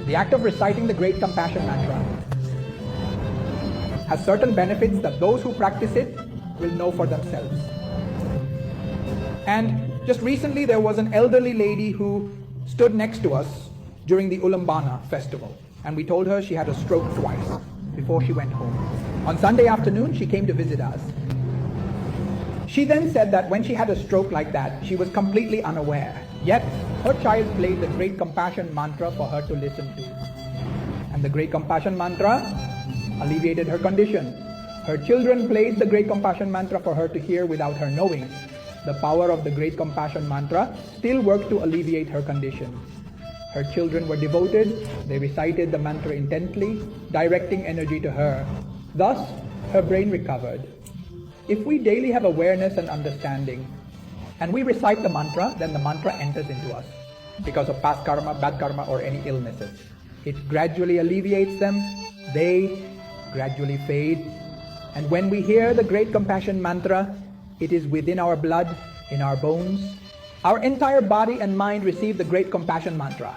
The act of reciting the Great Compassion Mantra has certain benefits that those who practice it will know for themselves. And just recently there was an elderly lady who stood next to us during the Ulambana festival, and we told her she had a stroke twice before she went home. On Sunday afternoon she came to visit us. She then said that when she had a stroke like that, she was completely unaware, yet her child played the Great Compassion Mantra for her to listen to. And the Great Compassion Mantra alleviated her condition. Her children played the Great Compassion Mantra for her to hear without her knowing. The power of the Great Compassion Mantra still worked to alleviate her condition. Her children were devoted, they recited the mantra intently, directing energy to her. Thus, her brain recovered. If we daily have awareness and understanding, and we recite the mantra, then the mantra enters into us because of past karma, bad karma, or any illnesses. It gradually alleviates them, they gradually fade. And when we hear the Great Compassion Mantra, it is within our blood, in our bones. Our entire body and mind receive the Great Compassion Mantra.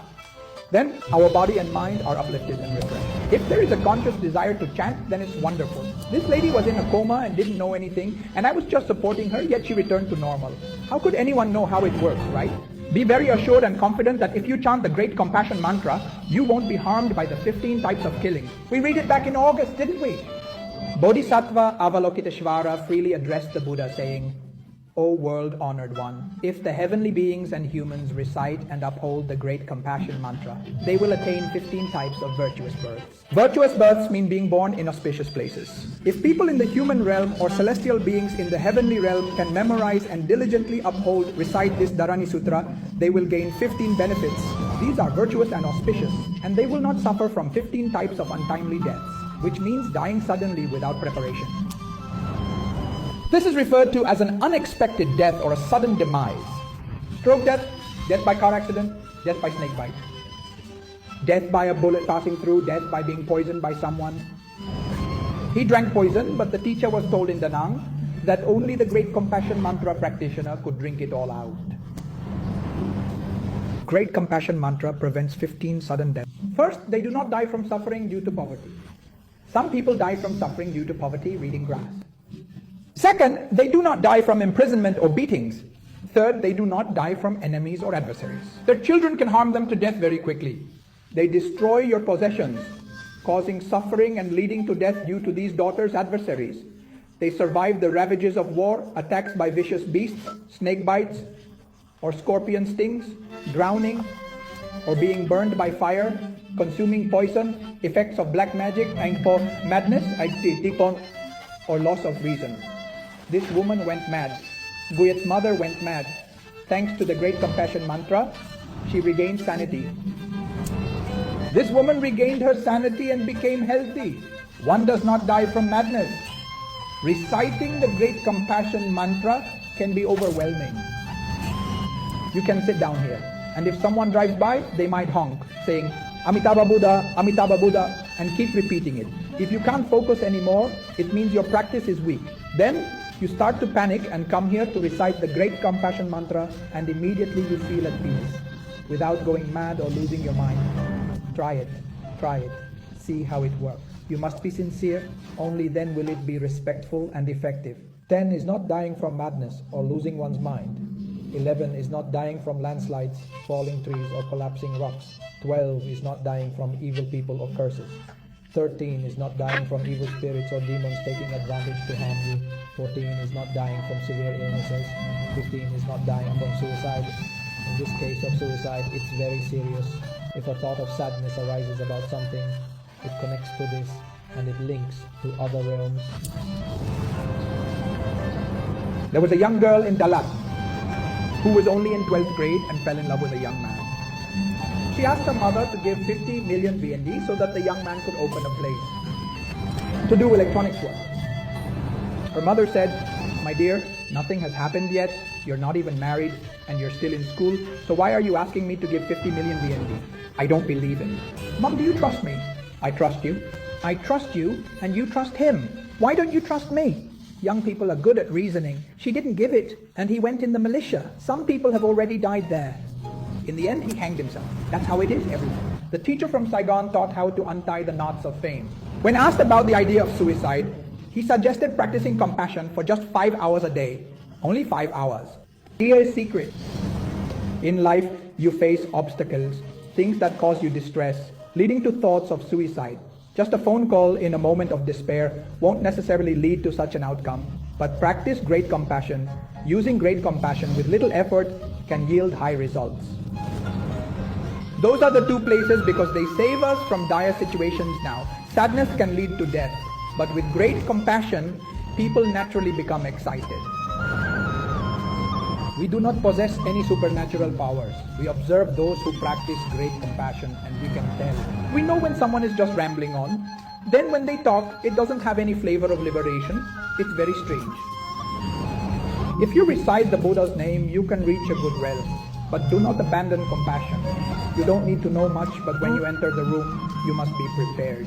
Then our body and mind are uplifted and refreshed. If there is a conscious desire to chant, then it's wonderful. This lady was in a coma and didn't know anything, and I was just supporting her, yet she returned to normal. How could anyone know how it works, right? Be very assured and confident that if you chant the Great Compassion Mantra, you won't be harmed by the 15 types of killing. We read it back in August, didn't we? Bodhisattva Avalokiteshvara freely addressed the Buddha saying, O world-honored one, if the heavenly beings and humans recite and uphold the Great Compassion Mantra, they will attain 15 types of virtuous births. Virtuous births mean being born in auspicious places. If people in the human realm or celestial beings in the heavenly realm can memorize and diligently uphold, recite this Dharani Sutra, they will gain 15 benefits. These are virtuous and auspicious, and they will not suffer from 15 types of untimely deaths, which means dying suddenly without preparation. This is referred to as an unexpected death or a sudden demise. Stroke death, death by car accident, death by snake bite. Death by a bullet passing through, death by being poisoned by someone. He drank poison, but the teacher was told in Da Nang that only the Great Compassion Mantra practitioner could drink it all out. Great Compassion Mantra prevents 15 sudden deaths. First, they do not die from suffering due to poverty. Some people die from suffering due to poverty reading grass. Second, they do not die from imprisonment or beatings. Third, they do not die from enemies or adversaries. Their children can harm them to death very quickly. They destroy your possessions, causing suffering and leading to death due to these daughters' adversaries. They survive the ravages of war, attacks by vicious beasts, snake bites, or scorpion stings, drowning, or being burned by fire, consuming poison, effects of black magic, madness, or loss of reason. This woman went mad. Guyat's mother went mad. Thanks to the Great Compassion Mantra, she regained sanity. This woman regained her sanity and became healthy. One does not die from madness. Reciting the Great Compassion Mantra can be overwhelming. You can sit down here, and if someone drives by, they might honk, saying, Amitabha Buddha, and keep repeating it. If you can't focus anymore, it means your practice is weak. Then you start to panic and come here to recite the Great Compassion Mantra, and immediately you feel at peace, without going mad or losing your mind. Try it, see how it works. You must be sincere, only then will it be respectful and effective. 10 is not dying from madness or losing one's mind. 11 is not dying from landslides, falling trees, or collapsing rocks. 12 is not dying from evil people or curses. 13 is not dying from evil spirits or demons taking advantage to harm you. 14 is not dying from severe illnesses. 15 is not dying from suicide. In this case of suicide, it's very serious. If a thought of sadness arises about something, it connects to this and it links to other realms. There was a young girl in Dalat who was only in 12th grade and fell in love with a young man. She asked her mother to give 50 million VND so that the young man could open a place to do electronics work. Her mother said, my dear, nothing has happened yet, you're not even married, and you're still in school, so why are you asking me to give 50 million VND? I don't believe it. Mom, do you trust me? I trust you. I trust you, and you trust him. Why don't you trust me? Young people are good at reasoning. She didn't give it, and he went in the militia. Some people have already died there. In the end, he hanged himself. That's how it is everywhere. the teacher from Saigon taught how to untie the knots of fame. When asked about the idea of suicide, he suggested practicing compassion for just 5 hours a day. Only 5 hours. Here is secret. In life, you face obstacles, things that cause you distress, leading to thoughts of suicide. Just a phone call in a moment of despair won't necessarily lead to such an outcome, but practice great compassion. Using great compassion with little effort can yield high results. Those are the two places because they save us from dire situations now. Sadness can lead to death, but with great compassion, people naturally become excited. We do not possess any supernatural powers. We observe those who practice great compassion and we can tell. We know when someone is just rambling on. Then when they talk, it doesn't have any flavor of liberation. It's very strange. If you recite the Buddha's name, you can reach a good realm. But do not abandon compassion. You don't need to know much, but when you enter the room, you must be prepared.